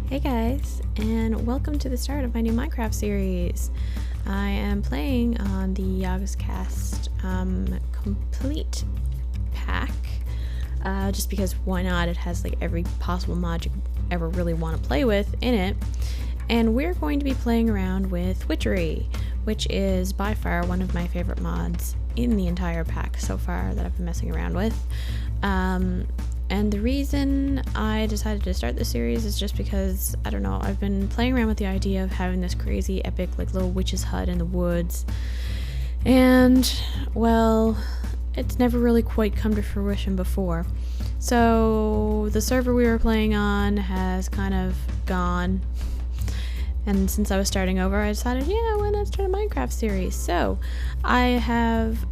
Hey guys, and welcome to the start of my new Minecraft series. I am playing on the Yogscast complete pack, just because why not? It has like every possible mod you could ever really want to play with in it. And we're going to be playing around with Witchery, which is by far one of my favorite mods in the entire pack so far that I've been messing around with. And the reason I decided to start this series is just because, I don't know, I've been playing around with the idea of having this crazy epic like little witch's hut in the woods, and well, it's never really quite come to fruition before. So the server we were playing on has kind of gone, and since I was starting over, I decided, yeah, why not start a Minecraft series? So I have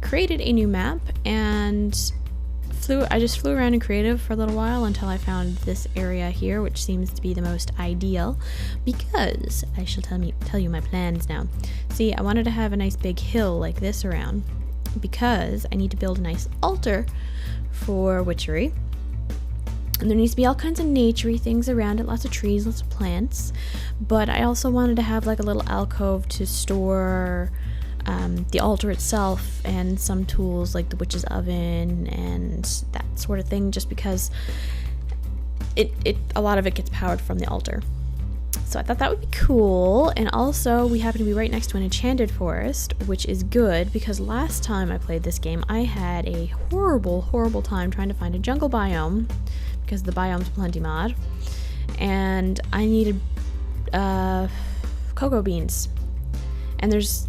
created a new map, and I just flew around in creative for a little while until I found this area here, which seems to be the most ideal, because I shall tell you my plans now. See, I wanted to have a nice big hill like this around, because I need to build a nice altar for Witchery, and there needs to be all kinds of naturey things around it, lots of trees, lots of plants, but I also wanted to have like a little alcove to store the altar itself and some tools like the witch's oven and that sort of thing, just because a lot of it gets powered from the altar. So I thought that would be cool. And also we happen to be right next to an enchanted forest, which is good because last time I played this game I had a horrible time trying to find a jungle biome because the Biomes Plenty mod, and I needed cocoa beans, and there's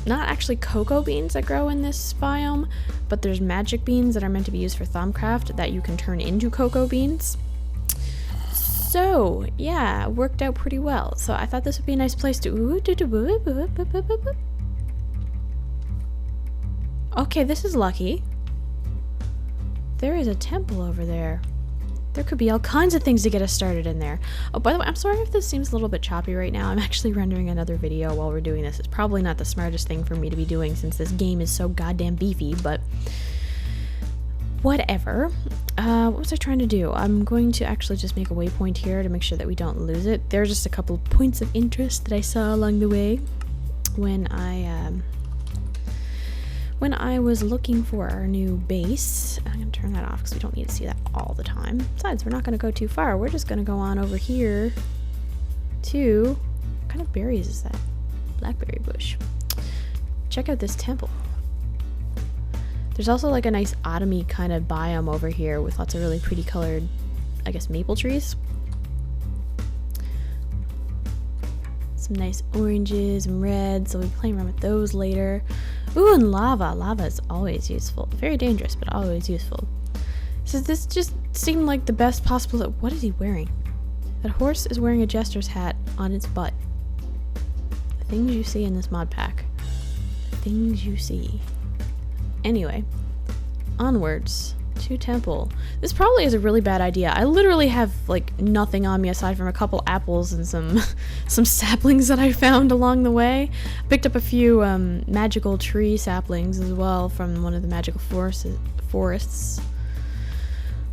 not actually cocoa beans that grow in this biome, but there's magic beans that are meant to be used for Thaumcraft that you can turn into cocoa beans. So yeah, it worked out pretty well. So I thought this would be a nice place to okay, this is lucky. There is a temple over there. There could be all kinds of things to get us started in there. Oh, by the way, I'm sorry if this seems a little bit choppy right now. I'm actually rendering another video while we're doing this. It's probably not the smartest thing for me to be doing since this game is so goddamn beefy, but whatever. What was I trying to do? I'm going to actually just make a waypoint here to make sure that we don't lose it. There are just a couple of points of interest that I saw along the way when I was looking for our new base. I'm going to turn that off because we don't need to see that all the time. Besides, we're not going to go too far. We're just going to go on over here to... What kind of berries is that? Blackberry bush. Check out this temple. There's also like a nice autumn-y kind of biome over here with lots of really pretty colored, I guess, maple trees. Some nice oranges and reds, so we'll be playing around with those later. Ooh, and lava. Lava is always useful. Very dangerous, but always useful. So this just seemed like the best possible... What is he wearing? That horse is wearing a jester's hat on its butt. The things you see in this mod pack. The things you see. Anyway, onwards to temple. This probably is a really bad idea. I literally have like nothing on me aside from a couple apples and some saplings that I found along the way. I picked up a few magical tree saplings as well from one of the magical forests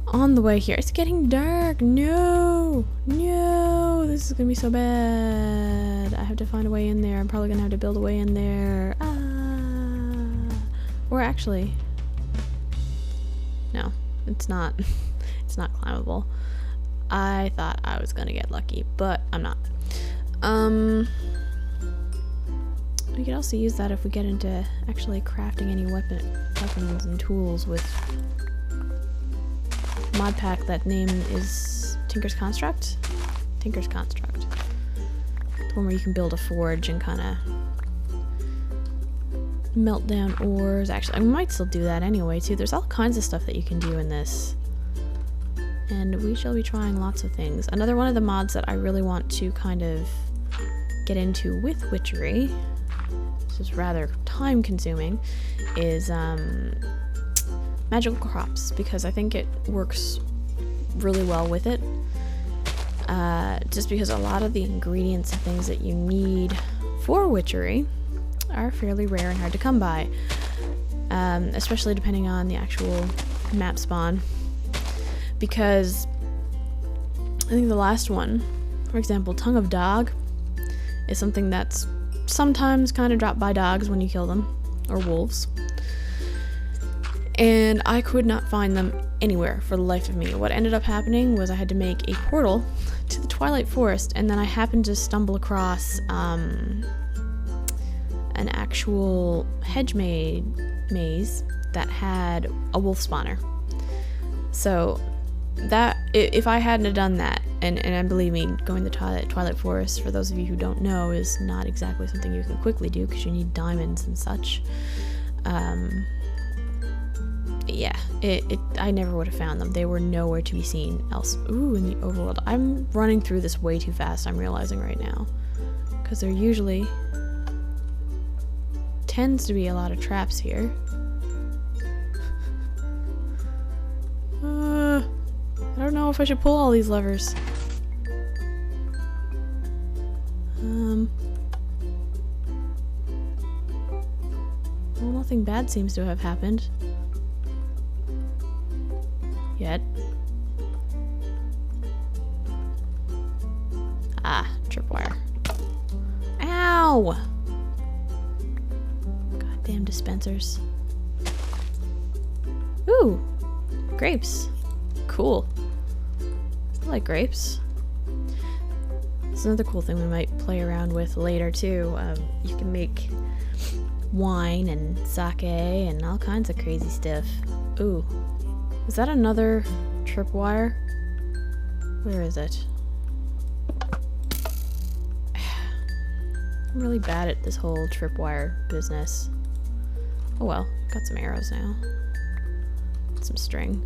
on the way here. It's getting dark. No, this is gonna be so bad. I have to find a way in there. I'm probably gonna have to build a way in there. Or actually, no, it's not. It's not climbable. I thought I was gonna get lucky, but I'm not. We could also use that if we get into actually crafting any weapons and tools with mod pack. That name is Tinker's Construct. Tinker's Construct. The one where you can build a forge and kind of melt down ores. Actually, I might still do that anyway too. There's all kinds of stuff that you can do in this, and we shall be trying lots of things. Another one of the mods that I really want to kind of get into with Witchery, this is rather time consuming, is magical crops, because I think it works really well with it, just because a lot of the ingredients and things that you need for Witchery are fairly rare and hard to come by, especially depending on the actual map spawn, because think the last one, for example, Tongue of Dog, is something that's sometimes kind of dropped by dogs when you kill them, or wolves. And I could not find them anywhere for the life of me. What ended up happening was I had to make a portal to the Twilight Forest, and then I happened to stumble across an actual hedge maze that had a wolf spawner. So that, if I hadn't have done that, and believe me, going to the Twilight Forest, for those of you who don't know, is not exactly something you can quickly do because you need diamonds and such. Yeah, I never would have found them. They were nowhere to be seen else. Ooh, in the overworld. I'm running through this way too fast, I'm realizing right now. Because there usually tends to be a lot of traps here. I don't know if I should pull all these levers. Well, nothing bad seems to have happened. Yet. Ah, tripwire. Ow! Goddamn dispensers. Ooh! Grapes. Cool. I like grapes. This is another cool thing we might play around with later too. You can make wine and sake and all kinds of crazy stuff. Ooh. Is that another tripwire? Where is it? I'm really bad at this whole tripwire business. Oh well, got some arrows now. Some string.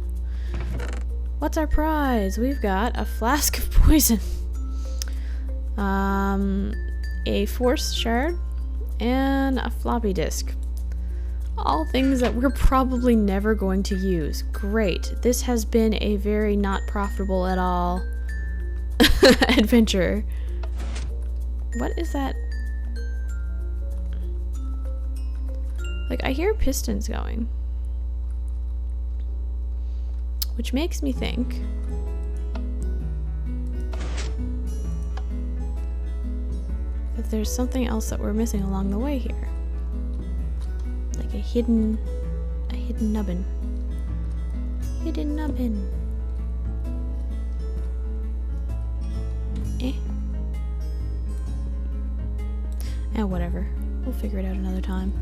What's our prize? We've got a flask of poison. A force shard, and a floppy disk. All things that we're probably never going to use. Great. This has been a very not profitable at all adventure. What is that? Like, I hear pistons going. Which makes me think that there's something else that we're missing along the way here. Like a hidden nubbin. Hidden nubbin. Whatever. We'll figure it out another time.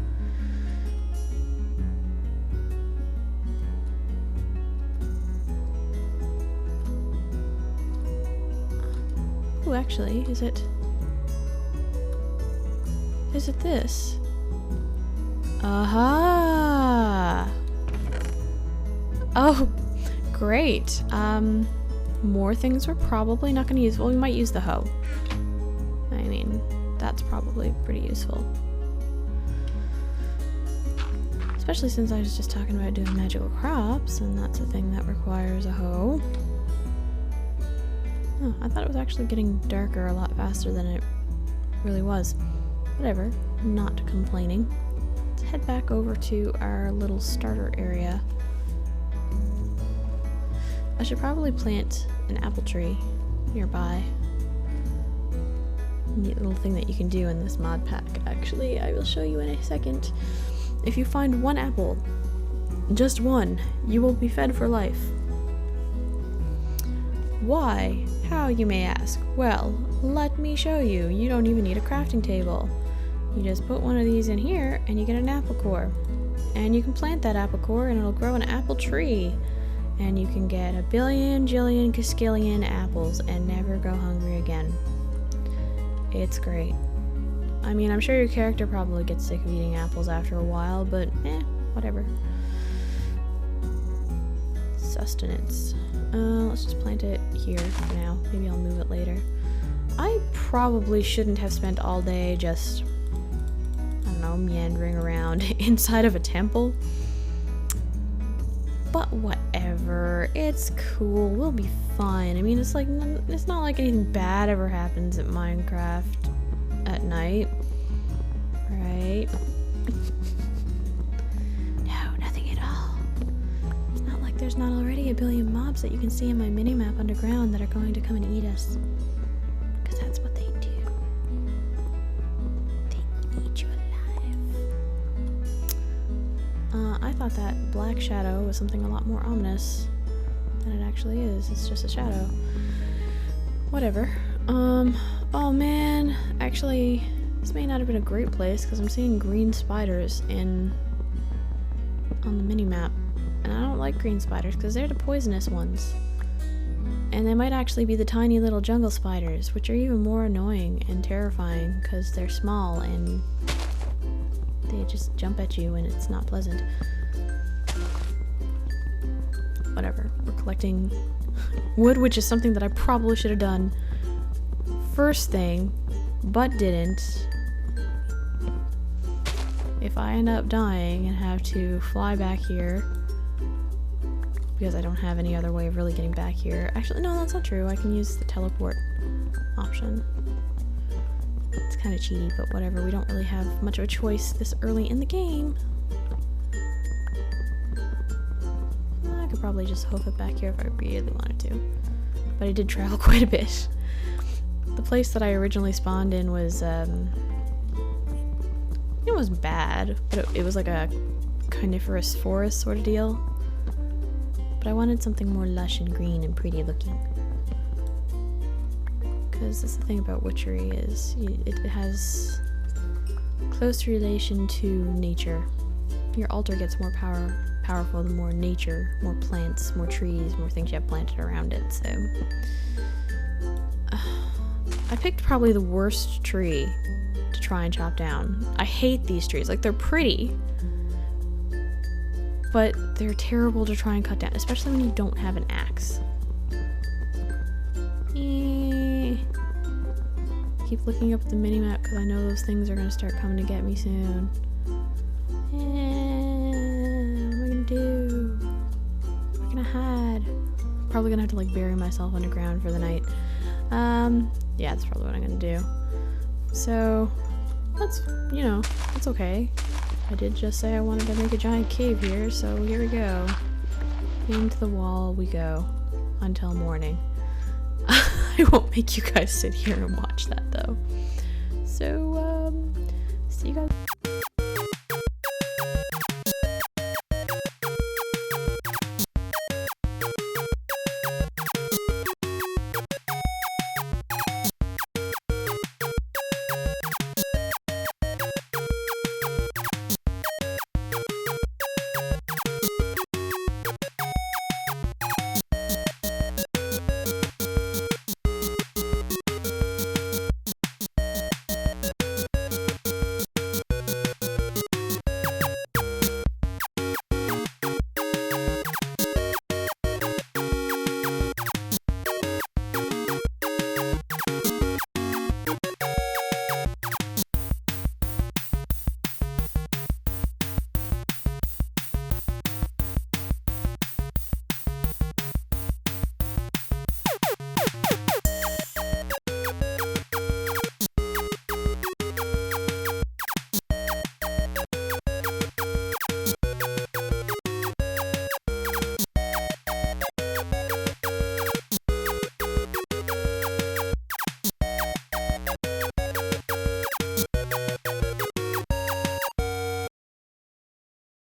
Oh, actually, is it this? Aha! Oh, great. More things we're probably not going to use. Well, we might use the hoe. I mean, that's probably pretty useful. Especially since I was just talking about doing magical crops, and that's a thing that requires a hoe. Oh, I thought it was actually getting darker a lot faster than it really was. Whatever, not complaining. Let's head back over to our little starter area. I should probably plant an apple tree nearby. Neat little thing that you can do in this mod pack. Actually, I will show you in a second. If you find one apple, just one, you will be fed for life. Why? How, you may ask? Well, let me show you. You don't even need a crafting table. You just put one of these in here and you get an apple core. And you can plant that apple core and it'll grow an apple tree. And you can get a billion, jillion, casquillion apples and never go hungry again. It's great. I mean, I'm sure your character probably gets sick of eating apples after a while, but whatever. Sustenance. Let's just plant it here for now. Maybe I'll move it later. I probably shouldn't have spent all day just, I don't know, meandering around inside of a temple. But whatever. It's cool. We'll be fine. I mean, it's like, it's not like anything bad ever happens at Minecraft at night. Right? No, nothing at all. It's not like there's not already a billion mobs that you can see in my minimap underground that are going to come and eat us. Because that's what they do. They eat you alive. I thought that black shadow was something a lot more ominous than it actually is. It's just a shadow. Whatever. Oh man. Actually, this may not have been a great place because I'm seeing green spiders on the minimap. And I don't like green spiders because they're the poisonous ones. And they might actually be the tiny little jungle spiders, which are even more annoying and terrifying because they're small and they just jump at you and it's not pleasant. Whatever. We're collecting wood, which is something that I probably should have done first thing, but didn't. If I end up dying and have to fly back here, because I don't have any other way of really getting back here. Actually, no, that's not true. I can use the teleport option. It's kind of cheaty, but whatever. We don't really have much of a choice this early in the game. I could probably just hoof it back here if I really wanted to. But I did travel quite a bit. The place that I originally spawned in was, it wasn't bad, but it was like a coniferous forest sort of deal. But I wanted something more lush and green and pretty looking. Because that's the thing about witchery is it has close relation to nature. Your altar gets more powerful the more nature, more plants, more trees, more things you have planted around it. So I picked probably the worst tree to try and chop down. I hate these trees. Like, they're pretty, but they're terrible to try and cut down, especially when you don't have an axe. Keep looking up at the minimap because I know those things are going to start coming to get me soon. What am I going to do? Where am I going to hide? Probably going to have to like bury myself underground for the night. Yeah, that's probably what I'm going to do. So, that's, you know, that's okay. I did just say I wanted to make a giant cave here, so here we go. Into the wall we go until morning. I won't make you guys sit here and watch that though. So, see you guys.